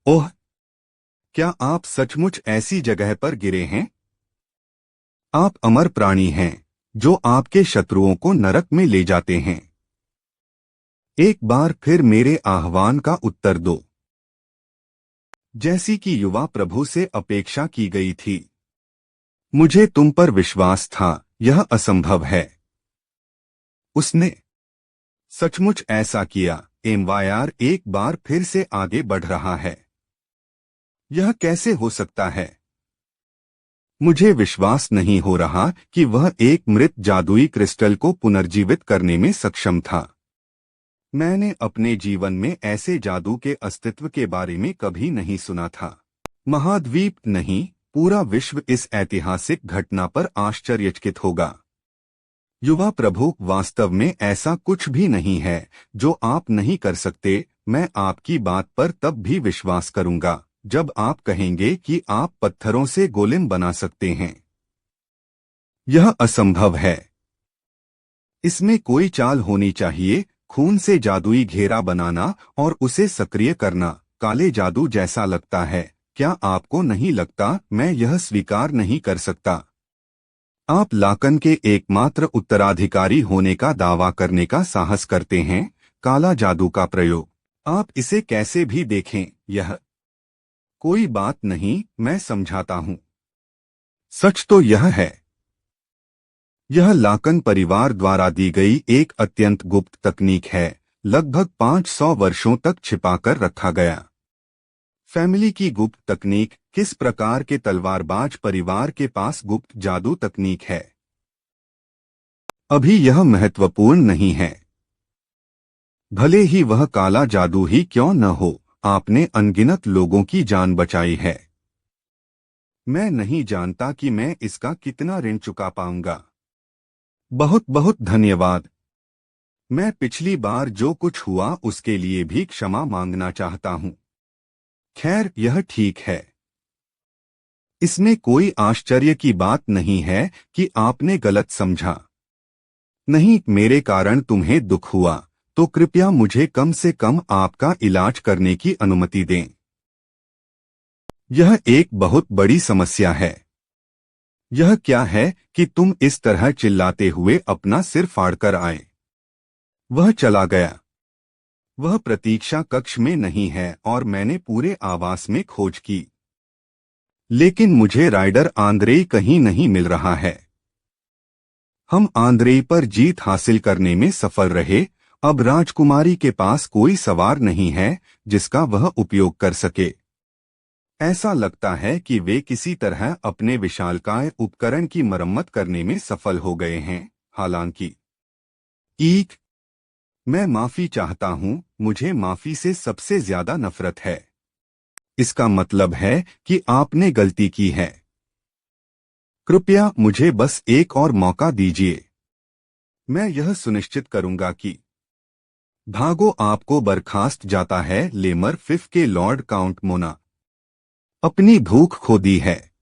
ओह, क्या आप सचमुच ऐसी जगह पर गिरे हैं? आप अमर प्राणी हैं जो आपके शत्रुओं को नरक में ले जाते हैं। एक बार फिर मेरे आह्वान का उत्तर दो। जैसी कि युवा प्रभु से अपेक्षा की गई थी। मुझे तुम पर विश्वास था, यह असंभव है। उसने सचमुच ऐसा किया। एमवायर एक बार फिर से आगे बढ़ रहा है। यह कैसे हो सकता है? मुझे विश्वास नहीं हो रहा कि वह एक मृत जादुई क्रिस्टल को पुनर्जीवित करने में सक्षम था। मैंने अपने जीवन में ऐसे जादू के अस्तित्व के बारे में कभी नहीं सुना था। महाद्वीप नहीं, पूरा विश्व इस ऐतिहासिक घटना पर आश्चर्यचकित होगा। युवा प्रभु, वास्तव में ऐसा कुछ भी नहीं है जो आप नहीं कर सकते। मैं आपकी बात पर तब भी विश्वास करूंगा जब आप कहेंगे कि आप पत्थरों से गोलेम बना सकते हैं। यह असंभव है। इसमें कोई चाल होनी चाहिए। खून से जादुई घेरा बनाना और उसे सक्रिय करना काले जादू जैसा लगता है। क्या आपको नहीं लगता? मैं यह स्वीकार नहीं कर सकता। आप लाकन के एकमात्र उत्तराधिकारी होने का दावा करने का साहस करते हैं। काला जादू का प्रयोग। आप इसे कैसे भी देखें, यह कोई बात नहीं, मैं समझाता हूं। सच तो यह है, यह लाकन परिवार द्वारा दी गई एक अत्यंत गुप्त तकनीक है। लगभग 500 वर्षों तक छिपाकर रखा गया। फैमिली की गुप्त तकनीक। किस प्रकार के तलवारबाज परिवार के पास गुप्त जादू तकनीक है? अभी यह महत्वपूर्ण नहीं है। भले ही वह काला जादू ही क्यों न हो, आपने अनगिनत लोगों की जान बचाई है। मैं नहीं जानता कि मैं इसका कितना ऋण चुका पाऊंगा। बहुत बहुत धन्यवाद। मैं पिछली बार जो कुछ हुआ उसके लिए भी क्षमा मांगना चाहता हूं। खैर, यह ठीक है। इसमें कोई आश्चर्य की बात नहीं है कि आपने गलत समझा। नहीं, मेरे कारण तुम्हें दुख हुआ, तो कृपया मुझे कम से कम आपका इलाज करने की अनुमति दें। यह एक बहुत बड़ी समस्या है। यह क्या है कि तुम इस तरह चिल्लाते हुए अपना सिर फाड़कर आए? वह चला गया। वह प्रतीक्षा कक्ष में नहीं है और मैंने पूरे आवास में खोज की, लेकिन मुझे राइडर आंद्रेई कहीं नहीं मिल रहा है। हम आंद्रेई पर जीत हासिल करने में सफल रहे। अब राजकुमारी के पास कोई सवार नहीं है जिसका वह उपयोग कर सके। ऐसा लगता है कि वे किसी तरह अपने विशालकाय उपकरण की मरम्मत करने में सफल हो गए हैं। हालांकि मैं माफी चाहता हूं, मुझे माफी से सबसे ज्यादा नफरत है। इसका मतलब है कि आपने गलती की है। कृपया मुझे बस एक और मौका दीजिए। मैं यह सुनिश्चित करूंगा कि भागो आपको बर्खास्त जाता है। लेमर फिफ के लॉर्ड काउंट मोना अपनी भूख खो दी है।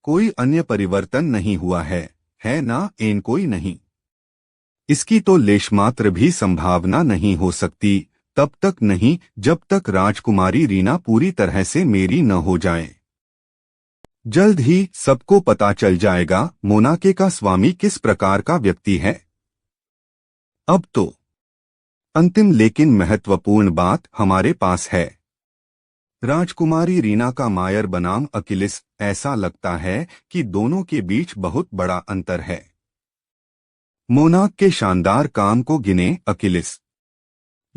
कोई अन्य परिवर्तन नहीं हुआ है ना? एन कोई नहीं। इसकी तो लेशमात्र भी संभावना नहीं हो सकती। तब तक नहीं जब तक राजकुमारी रीना पूरी तरह से मेरी न हो जाए। जल्द ही सबको पता चल जाएगा मोनाके का स्वामी किस प्रकार का व्यक्ति है। अब तो अंतिम लेकिन महत्वपूर्ण बात हमारे पास है। राजकुमारी रीना का मायर बनाम अकिलिस। ऐसा लगता है कि दोनों के बीच बहुत बड़ा अंतर है। मोनाक के शानदार काम को गिने अकिलिस।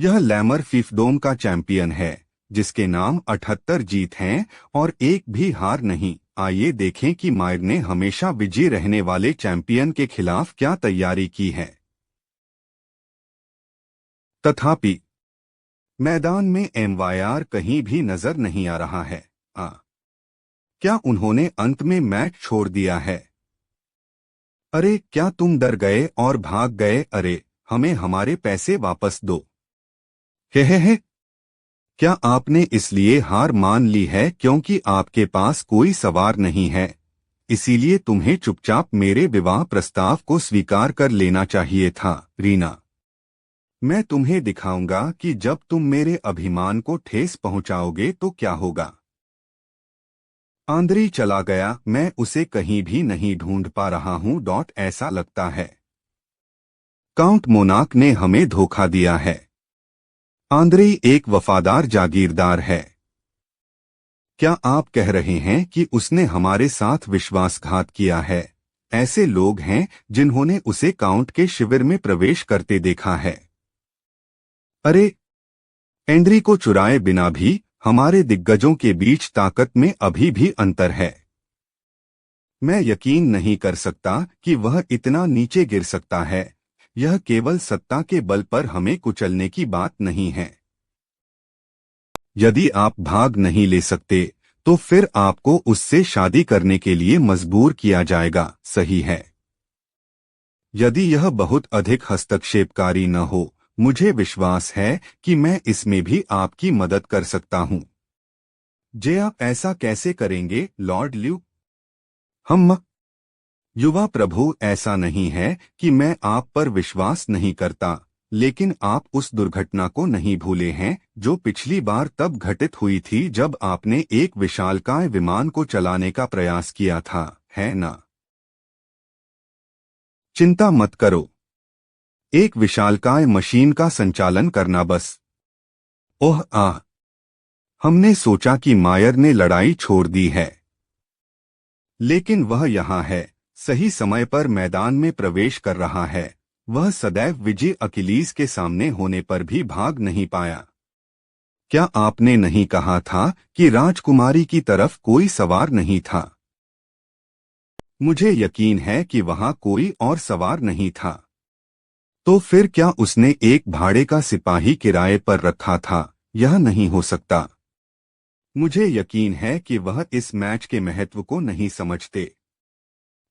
यह लैमर फिफडोम का चैंपियन है जिसके नाम 78 जीत हैं और एक भी हार नहीं। आइए देखें कि मायर ने हमेशा विजयी रहने वाले चैंपियन के खिलाफ क्या तैयारी की है। तथापि मैदान में एमवायर कहीं भी नजर नहीं आ रहा है। क्या उन्होंने अंत में मैच छोड़ दिया है? अरे, क्या तुम डर गए और भाग गए? अरे, हमें हमारे पैसे वापस दो। हे। क्या आपने इसलिए हार मान ली है क्योंकि आपके पास कोई सवार नहीं है? इसीलिए तुम्हें चुपचाप मेरे विवाह प्रस्ताव को स्वीकार कर लेना चाहिए था, रीना। मैं तुम्हें दिखाऊंगा कि जब तुम मेरे अभिमान को ठेस पहुंचाओगे तो क्या होगा। आंद्री चला गया। मैं उसे कहीं भी नहीं ढूंढ पा रहा हूं। ऐसा लगता है काउंट मोनाक ने हमें धोखा दिया है। आंद्री एक वफादार जागीरदार है। क्या आप कह रहे हैं कि उसने हमारे साथ विश्वासघात किया है? ऐसे लोग हैं जिन्होंने उसे काउंट के शिविर में प्रवेश करते देखा है। अरे, एंड्री को चुराए बिना भी हमारे दिग्गजों के बीच ताकत में अभी भी अंतर है। मैं यकीन नहीं कर सकता कि वह इतना नीचे गिर सकता है। यह केवल सत्ता के बल पर हमें कुचलने की बात नहीं है। यदि आप भाग नहीं ले सकते तो फिर आपको उससे शादी करने के लिए मजबूर किया जाएगा, सही है? यदि यह बहुत अधिक हस्तक्षेपकारी न हो, मुझे विश्वास है कि मैं इसमें भी आपकी मदद कर सकता हूं। जे आप ऐसा कैसे करेंगे, लॉर्ड ल्यू? हम युवा प्रभु, ऐसा नहीं है कि मैं आप पर विश्वास नहीं करता, लेकिन आप उस दुर्घटना को नहीं भूले हैं जो पिछली बार तब घटित हुई थी जब आपने एक विशालकाय विमान को चलाने का प्रयास किया था, है ना? चिंता मत करो। एक विशालकाय मशीन का संचालन करना बस। ओह हमने सोचा कि मायर ने लड़ाई छोड़ दी है, लेकिन वह यहाँ है, सही समय पर मैदान में प्रवेश कर रहा है। वह सदैव विजयी अकिलीज के सामने होने पर भी भाग नहीं पाया। क्या आपने नहीं कहा था कि राजकुमारी की तरफ कोई सवार नहीं था? मुझे यकीन है कि वहां कोई और सवार नहीं था। तो फिर क्या उसने एक भाड़े का सिपाही किराए पर रखा था? यह नहीं हो सकता। मुझे यकीन है कि वह इस मैच के महत्व को नहीं समझते,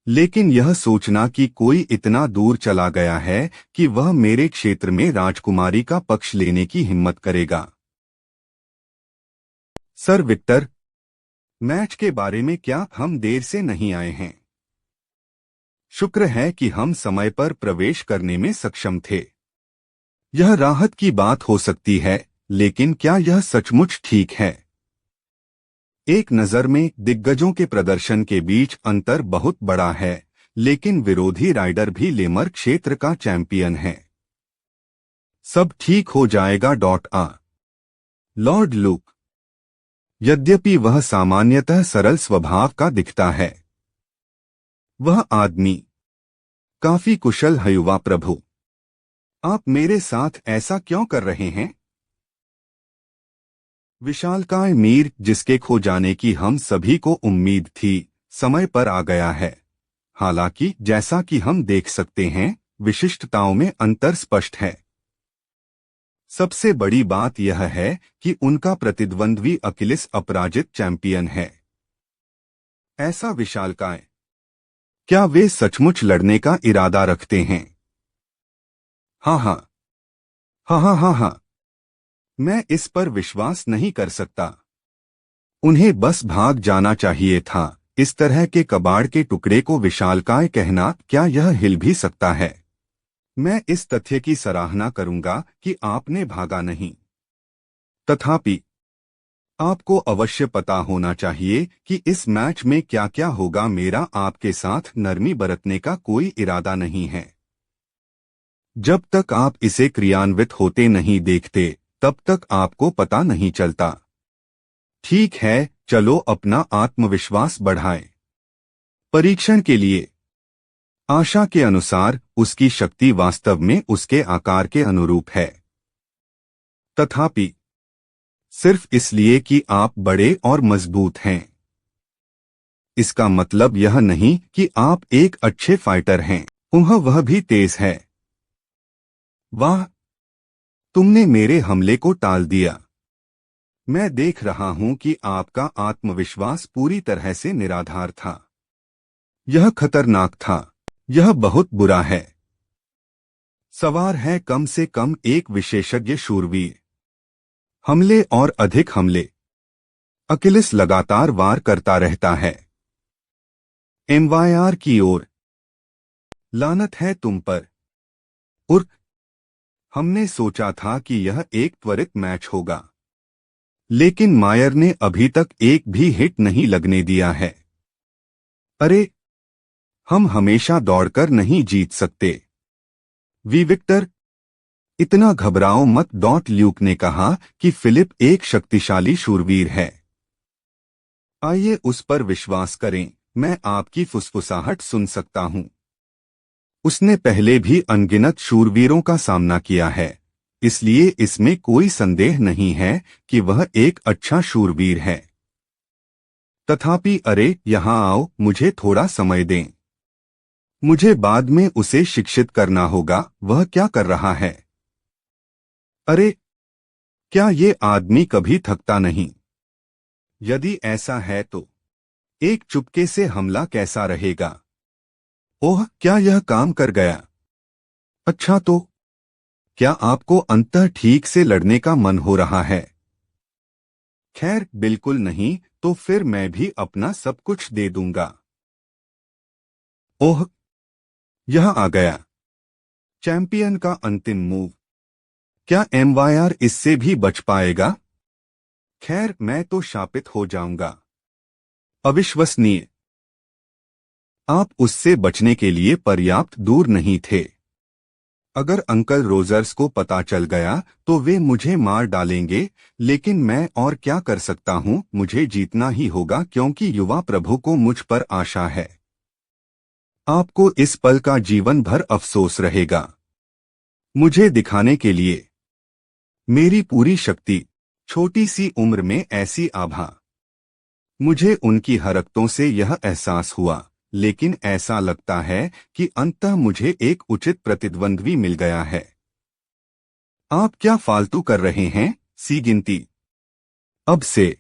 लेकिन यह सोचना कि कोई इतना दूर चला गया है कि वह मेरे क्षेत्र में राजकुमारी का पक्ष लेने की हिम्मत करेगा। सर विक्टर, मैच के बारे में क्या हम देर से नहीं आए हैं? शुक्र है कि हम समय पर प्रवेश करने में सक्षम थे। यह राहत की बात हो सकती है, लेकिन क्या यह सचमुच ठीक है? एक नज़र में दिग्गजों के प्रदर्शन के बीच अंतर बहुत बड़ा है, लेकिन विरोधी राइडर भी लेमर क्षेत्र का चैंपियन है। सब ठीक हो जाएगा। लॉर्ड लूक, यद्यपि वह सामान्यतः सरल स्वभाव का दिखता है, वह आदमी काफी कुशल है। युवा प्रभु, आप मेरे साथ ऐसा क्यों कर रहे हैं? विशालकाय मीर, जिसके खो जाने की हम सभी को उम्मीद थी, समय पर आ गया है। हालांकि जैसा कि हम देख सकते हैं, विशिष्टताओं में अंतर स्पष्ट है। सबसे बड़ी बात यह है कि उनका प्रतिद्वंद्वी अकिलिस अपराजित चैंपियन है। ऐसा विशालकाय, क्या वे सचमुच लड़ने का इरादा रखते हैं? हाँ हाँ हाँ हाँ हाँ हाँ, मैं इस पर विश्वास नहीं कर सकता। उन्हें बस भाग जाना चाहिए था। इस तरह के कबाड़ के टुकड़े को विशालकाय कहना, क्या यह हिल भी सकता है? मैं इस तथ्य की सराहना करूंगा कि आपने भागा नहीं। तथापि आपको अवश्य पता होना चाहिए कि इस मैच में क्या क्या होगा। मेरा आपके साथ नरमी बरतने का कोई इरादा नहीं है। जब तक आप इसे क्रियान्वित होते नहीं देखते, तब तक आपको पता नहीं चलता। ठीक है, चलो अपना आत्मविश्वास बढ़ाएं। परीक्षण के लिए आशा के अनुसार उसकी शक्ति वास्तव में उसके आकार के अनुरूप है। तथापि सिर्फ इसलिए कि आप बड़े और मजबूत हैं, इसका मतलब यह नहीं कि आप एक अच्छे फाइटर हैं। वह भी तेज है। वाह, तुमने मेरे हमले को टाल दिया। मैं देख रहा हूं कि आपका आत्मविश्वास पूरी तरह से निराधार था। यह खतरनाक था। यह बहुत बुरा है। सवार है कम से कम एक विशेषज्ञ शूरवीर। हमले और अधिक हमले। अकिलिस लगातार वार करता रहता है। एमवाईआर की ओर। लानत है तुम पर। उर हमने सोचा था कि यह एक त्वरित मैच होगा, लेकिन मायर ने अभी तक एक भी हिट नहीं लगने दिया है। अरे, हम हमेशा दौड़कर नहीं जीत सकते। विक्टर, इतना घबराओ मत, डॉट ल्यूक ने कहा कि फिलिप एक शक्तिशाली शूरवीर है। आइए उस पर विश्वास करें, मैं आपकी फुसफुसाहट सुन सकता हूं। उसने पहले भी अनगिनत शूरवीरों का सामना किया है, इसलिए इसमें कोई संदेह नहीं है कि वह एक अच्छा शूरवीर है। तथापि अरे, यहां आओ, मुझे थोड़ा समय दें। मुझे बाद में उसे शिक्षित करना होगा। वह क्या कर रहा है? अरे, क्या ये आदमी कभी थकता नहीं? यदि ऐसा है तो एक चुपके से हमला कैसा रहेगा? ओह, क्या यह काम कर गया? अच्छा, तो क्या आपको अंततः ठीक से लड़ने का मन हो रहा है? खैर, बिल्कुल नहीं, तो फिर मैं भी अपना सब कुछ दे दूंगा। ओह, यह आ गया। चैंपियन का अंतिम मूव। क्या एमवायर इससे भी बच पाएगा? खैर, मैं तो शापित हो जाऊंगा। अविश्वसनीय। आप उससे बचने के लिए पर्याप्त दूर नहीं थे। अगर अंकल रोजर्स को पता चल गया तो वे मुझे मार डालेंगे, लेकिन मैं और क्या कर सकता हूं? मुझे जीतना ही होगा क्योंकि युवा प्रभु को मुझ पर आशा है। आपको इस पल का जीवन भर अफसोस रहेगा। मुझे दिखाने के लिए मेरी पूरी शक्ति, छोटी सी उम्र में ऐसी आभा। मुझे उनकी हरकतों से यह एहसास हुआ, लेकिन ऐसा लगता है कि अंततः मुझे एक उचित प्रतिद्वंद्वी मिल गया है। आप क्या फालतू कर रहे हैं? सी गिनती। अब से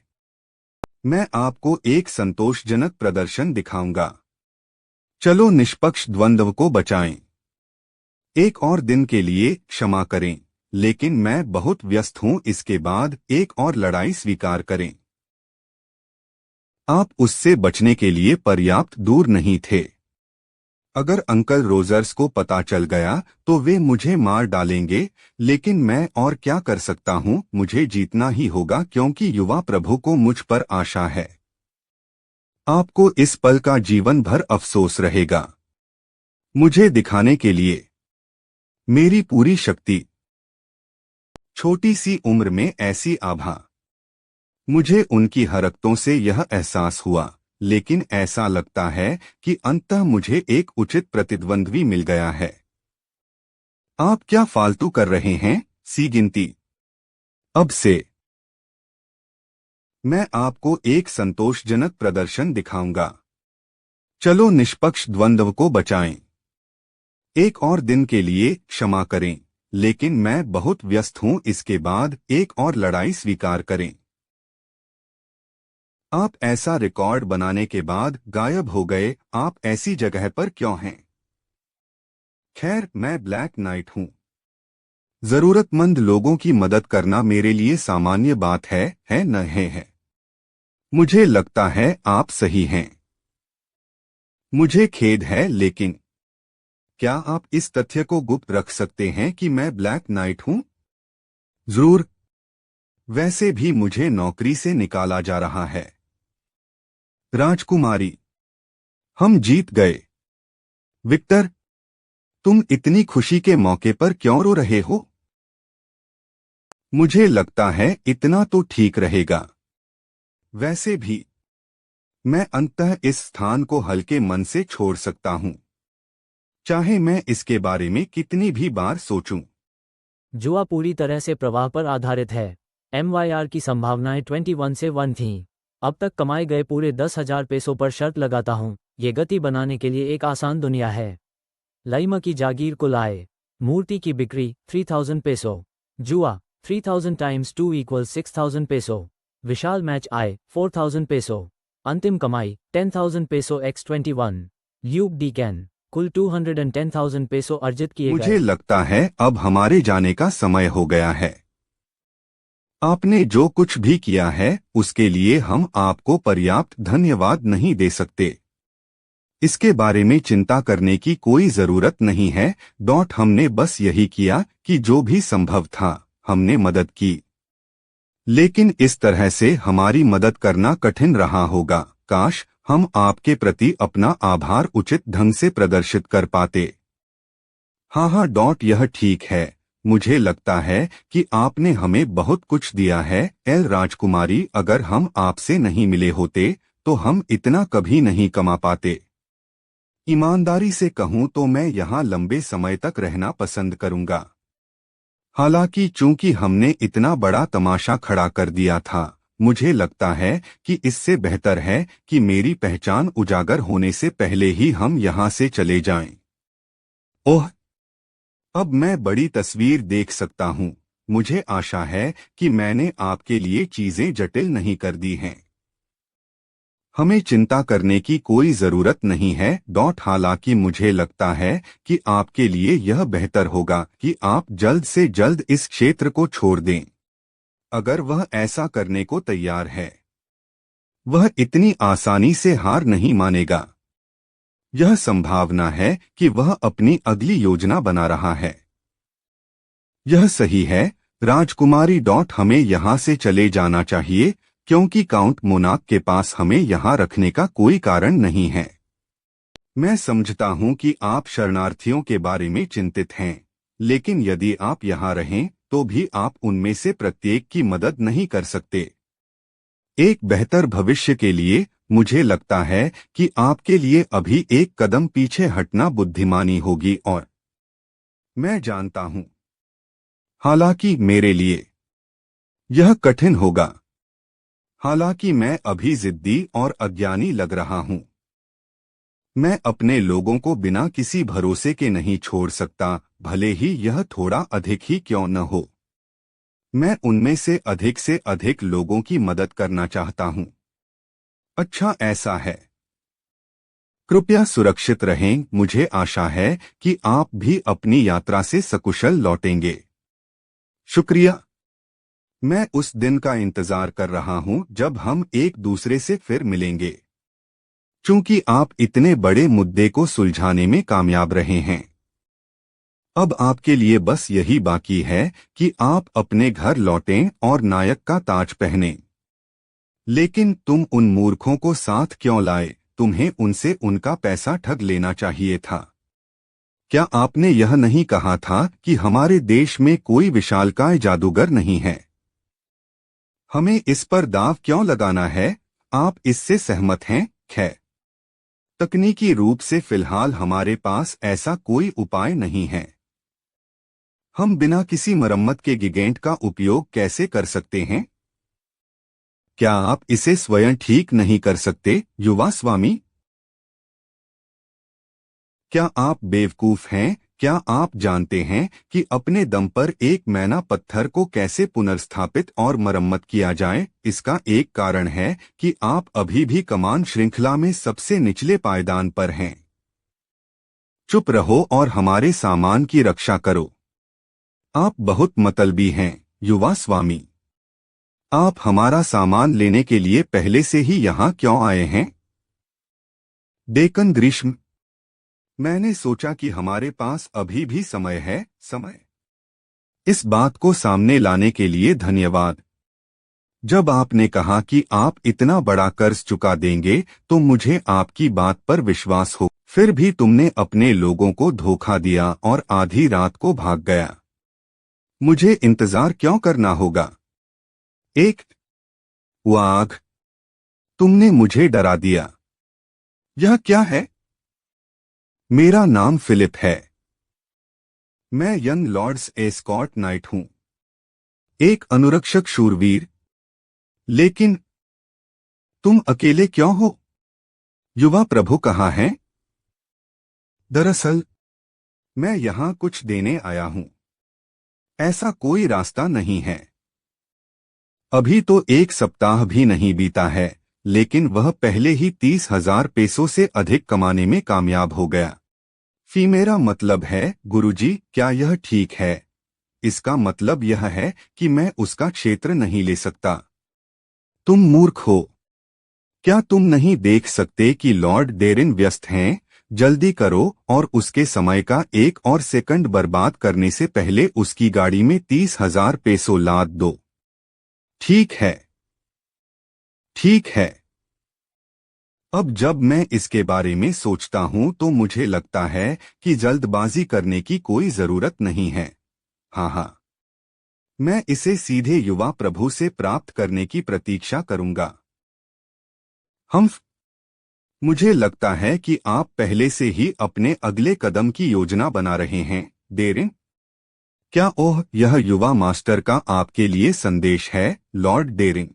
मैं आपको एक संतोषजनक प्रदर्शन दिखाऊंगा। चलो निष्पक्ष द्वंद्व को बचाएं। एक और दिन के लिए क्षमा करें, लेकिन मैं बहुत व्यस्त हूं। इसके बाद एक और लड़ाई स्वीकार करें। आप उससे बचने के लिए पर्याप्त दूर नहीं थे। अगर अंकल रोजर्स को पता चल गया तो वे मुझे मार डालेंगे, लेकिन मैं और क्या कर सकता हूं? मुझे जीतना ही होगा क्योंकि युवा प्रभु को मुझ पर आशा है। आपको इस पल का जीवन भर अफसोस रहेगा। मुझे दिखाने के लिए मेरी पूरी शक्ति, छोटी सी उम्र में ऐसी आभा। मुझे उनकी हरकतों से यह एहसास हुआ, लेकिन ऐसा लगता है कि अंततः मुझे एक उचित प्रतिद्वंद्वी मिल गया है। आप क्या फालतू कर रहे हैं? सी गिनती। अब से मैं आपको एक संतोषजनक प्रदर्शन दिखाऊंगा। चलो निष्पक्ष द्वंद्व को बचाएं। एक और दिन के लिए क्षमा करें, लेकिन मैं बहुत व्यस्त हूं। इसके बाद एक और लड़ाई स्वीकार करें। आप ऐसा रिकॉर्ड बनाने के बाद गायब हो गए। आप ऐसी जगह पर क्यों हैं? खैर, मैं ब्लैक नाइट हूं। जरूरतमंद लोगों की मदद करना मेरे लिए सामान्य बात है न है? मुझे लगता है आप सही हैं। मुझे खेद है, लेकिन क्या आप इस तथ्य को गुप्त रख सकते हैं कि मैं ब्लैक नाइट हूं? जरूर। वैसे भी मुझे नौकरी से निकाला जा रहा है। राजकुमारी, हम जीत गए। विक्टर, तुम इतनी खुशी के मौके पर क्यों रो रहे हो? मुझे लगता है इतना तो ठीक रहेगा। वैसे भी मैं अंततः इस स्थान को हल्के मन से छोड़ सकता हूं, चाहे मैं इसके बारे में कितनी भी बार सोचूं। जुआ पूरी तरह से प्रवाह पर आधारित है। MYR की संभावनाएं 21 से 1 थीं। अब तक कमाए गए पूरे 10,000 पैसों पर शर्त लगाता हूं। ये गति बनाने के लिए एक आसान दुनिया है। लाइमा की जागीर को लाए। मूर्ति की बिक्री 3000 पैसों। जुआ 3000 टाइम्स 2 = 6000 पैसों। विशाल मैच आय 4000 पैसों। अंतिम कमाई 10,000 पैसों x 21। ल्यूक डीकैन। कुल 210,000 पैसों अर्जित किए मुझे गए। लगता है अब हमारे जाने का समय हो गया है। आपने जो कुछ भी किया है उसके लिए हम आपको पर्याप्त धन्यवाद नहीं दे सकते। इसके बारे में चिंता करने की कोई जरूरत नहीं है। हमने बस यही किया कि जो भी संभव था हमने मदद की। लेकिन इस तरह से हमारी मदद करना कठिन रहा होगा। काश हम आपके प्रति अपना आभार उचित ढंग से प्रदर्शित कर पाते। हाँ, यह ठीक है। मुझे लगता है कि आपने हमें बहुत कुछ दिया है एल राजकुमारी। अगर हम आपसे नहीं मिले होते तो हम इतना कभी नहीं कमा पाते। ईमानदारी से कहूँ तो मैं यहाँ लंबे समय तक रहना पसंद करूँगा। हालांकि चूंकि हमने इतना बड़ा तमाशा खड़ा कर दिया था, मुझे लगता है कि इससे बेहतर है कि मेरी पहचान उजागर होने से पहले ही हम यहाँ से चले जाएं। ओह, अब मैं बड़ी तस्वीर देख सकता हूँ। मुझे आशा है कि मैंने आपके लिए चीजें जटिल नहीं कर दी हैं। हमें चिंता करने की कोई जरूरत नहीं है। हालांकि मुझे लगता है कि आपके लिए यह बेहतर होगा कि आप जल्द से जल्द इस क्षेत्र को छोड़ दें। अगर वह ऐसा करने को तैयार है, वह इतनी आसानी से हार नहीं मानेगा। यह संभावना है कि वह अपनी अगली योजना बना रहा है। यह सही है राजकुमारी। हमें यहाँ से चले जाना चाहिए क्योंकि काउंट मोनाक के पास हमें यहाँ रखने का कोई कारण नहीं है। मैं समझता हूँ कि आप शरणार्थियों के बारे में चिंतित हैं, लेकिन यदि आप यहाँ रहें तो भी आप उनमें से प्रत्येक की मदद नहीं कर सकते। एक बेहतर भविष्य के लिए मुझे लगता है कि आपके लिए अभी एक कदम पीछे हटना बुद्धिमानी होगी। और मैं जानता हूँ, हालांकि मेरे लिए यह कठिन होगा। हालांकि मैं अभी जिद्दी और अज्ञानी लग रहा हूं। मैं अपने लोगों को बिना किसी भरोसे के नहीं छोड़ सकता, भले ही यह थोड़ा अधिक ही क्यों न हो। मैं उनमें से अधिक लोगों की मदद करना चाहता हूं। अच्छा, ऐसा है। कृपया सुरक्षित रहें। मुझे आशा है कि आप भी अपनी यात्रा से सकुशल लौटेंगे। शुक्रिया। मैं उस दिन का इंतजार कर रहा हूं जब हम एक दूसरे से फिर मिलेंगे। चूंकि आप इतने बड़े मुद्दे को सुलझाने में कामयाब रहे हैं, अब आपके लिए बस यही बाकी है कि आप अपने घर लौटें और नायक का ताज पहनें। लेकिन तुम उन मूर्खों को साथ क्यों लाए? तुम्हें उनसे उनका पैसा ठग लेना चाहिए था। क्या आपने यह नहीं कहा था कि हमारे देश में कोई विशालकाय जादूगर नहीं है? हमें इस पर दांव क्यों लगाना है? आप इससे सहमत हैं? खैर, तकनीकी रूप से फिलहाल हमारे पास ऐसा कोई उपाय नहीं है। हम बिना किसी मरम्मत के गिगेंट का उपयोग कैसे कर सकते हैं? क्या आप इसे स्वयं ठीक नहीं कर सकते, युवा स्वामी? क्या आप बेवकूफ हैं? क्या आप जानते हैं कि अपने दम पर एक मैना पत्थर को कैसे पुनर्स्थापित और मरम्मत किया जाए? इसका एक कारण है कि आप अभी भी कमान श्रृंखला में सबसे निचले पायदान पर हैं। चुप रहो और हमारे सामान की रक्षा करो। आप बहुत मतलबी हैं, युवा स्वामी। आप हमारा सामान लेने के लिए पहले से ही यहाँ क्यों आए हैं? डेकन ग्रीष्म। मैंने सोचा कि हमारे पास अभी भी समय है। समय। इस बात को सामने लाने के लिए धन्यवाद। जब आपने कहा कि आप इतना बड़ा कर्ज चुका देंगे तो मुझे आपकी बात पर विश्वास हो। फिर भी तुमने अपने लोगों को धोखा दिया और आधी रात को भाग गया। मुझे इंतजार क्यों करना होगा? एक वाघ, तुमने मुझे डरा दिया। यह क्या है? मेरा नाम फिलिप है। मैं यंग लॉर्ड्स एस्कॉर्ट नाइट हूं, एक अनुरक्षक शूरवीर। लेकिन तुम अकेले क्यों हो? युवा प्रभु कहाँ हैं? दरअसल मैं यहां कुछ देने आया हूं। ऐसा कोई रास्ता नहीं है। अभी तो एक सप्ताह भी नहीं बीता है, लेकिन वह पहले ही 30,000 पेसों से अधिक कमाने में कामयाब हो गया। मेरा मतलब है, गुरुजी, क्या यह ठीक है? इसका मतलब यह है कि मैं उसका क्षेत्र नहीं ले सकता। तुम मूर्ख हो। क्या तुम नहीं देख सकते कि लॉर्ड डेरिन व्यस्त हैं? जल्दी करो और उसके समय का एक और सेकंड बर्बाद करने से पहले उसकी गाड़ी में 30,000 पेसो लाद दो। ठीक है, ठीक है। अब जब मैं इसके बारे में सोचता हूं तो मुझे लगता है कि जल्दबाजी करने की कोई जरूरत नहीं है। हाँ हाँ, मैं इसे सीधे युवा प्रभु से प्राप्त करने की प्रतीक्षा करूंगा। हम मुझे लगता है कि आप पहले से ही अपने अगले कदम की योजना बना रहे हैं, डेरिन। क्या यह युवा मास्टर का आपके लिए संदेश है, लॉर्ड डेरिन?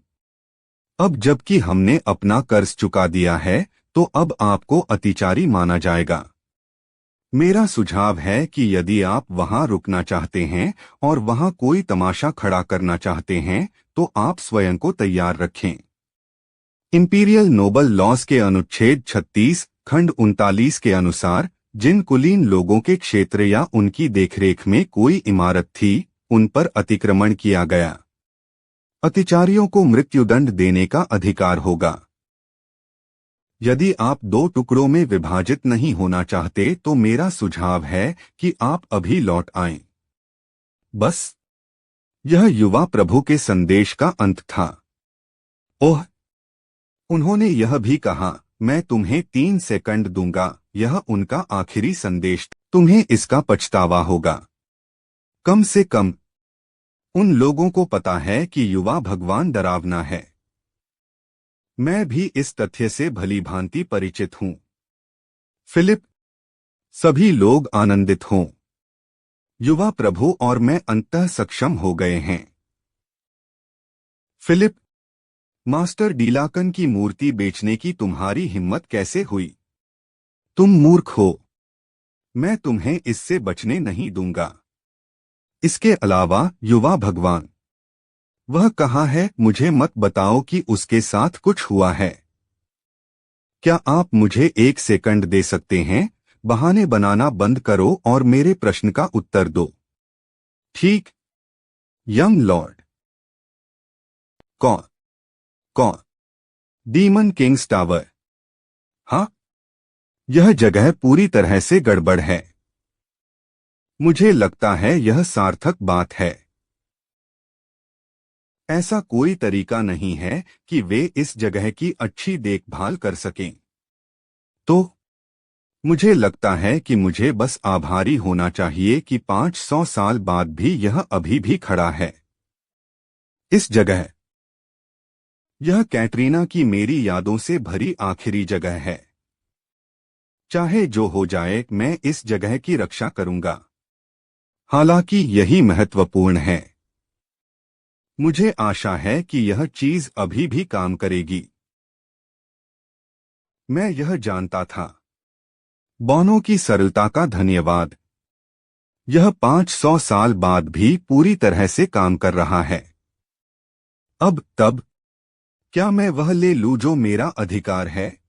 अब जबकि हमने अपना कर्ज चुका दिया है, तो अब आपको अतिचारी माना जाएगा। मेरा सुझाव है कि यदि आप वहां रुकना चाहते हैं और वहां कोई तमाशा खड़ा करना चाहते हैं, तो आप स्वयं को तैयार रखें। इंपीरियल नोबल लॉज के अनुच्छेद 36 खंड 39 के अनुसार जिन कुलीन लोगों के क्षेत्र या उनकी देखरेख में कोई इमारत थी, उन पर अतिक्रमण किया गया। अतिचारियों को मृत्युदंड देने का अधिकार होगा। यदि आप 2 टुकड़ों में विभाजित नहीं होना चाहते तो मेरा सुझाव है कि आप अभी लौट आएं। बस यह युवा प्रभु के संदेश का अंत था। उन्होंने यह भी कहा, मैं तुम्हें 3 सेकंड दूंगा। यह उनका आखिरी संदेश। तुम्हें इसका पछतावा होगा। कम से कम उन लोगों को पता है कि युवा भगवान डरावना है। मैं भी इस तथ्य से भलीभांति परिचित हूं। फिलिप, सभी लोग आनंदित हों। युवा प्रभु और मैं अंततः सक्षम हो गए हैं। फिलिप, मास्टर डीलाकन की मूर्ति बेचने की तुम्हारी हिम्मत कैसे हुई? तुम मूर्ख हो। मैं तुम्हें इससे बचने नहीं दूंगा। इसके अलावा युवा भगवान, वह कहाँ है? मुझे मत बताओ कि उसके साथ कुछ हुआ है। क्या आप मुझे 1 सेकंड दे सकते हैं? बहाने बनाना बंद करो और मेरे प्रश्न का उत्तर दो। ठीक, यंग लॉर्ड। कौन? Demon Kings tower. हाँ, यह जगह पूरी तरह से गड़बड़ है। मुझे लगता है यह सार्थक बात है। ऐसा कोई तरीका नहीं है कि वे इस जगह की अच्छी देखभाल कर सकें। तो मुझे लगता है कि मुझे बस आभारी होना चाहिए कि 500 साल बाद भी यह अभी भी खड़ा है। इस जगह, यह कैटरीना की मेरी यादों से भरी आखिरी जगह है। चाहे जो हो जाए, मैं इस जगह की रक्षा करूंगा। हालांकि यही महत्वपूर्ण है। मुझे आशा है कि यह चीज अभी भी काम करेगी। मैं यह जानता था। बोनो की सरलता का धन्यवाद। यह 500 साल बाद भी पूरी तरह से काम कर रहा है। अब तब क्या मैं वह ले लूं जो मेरा अधिकार है?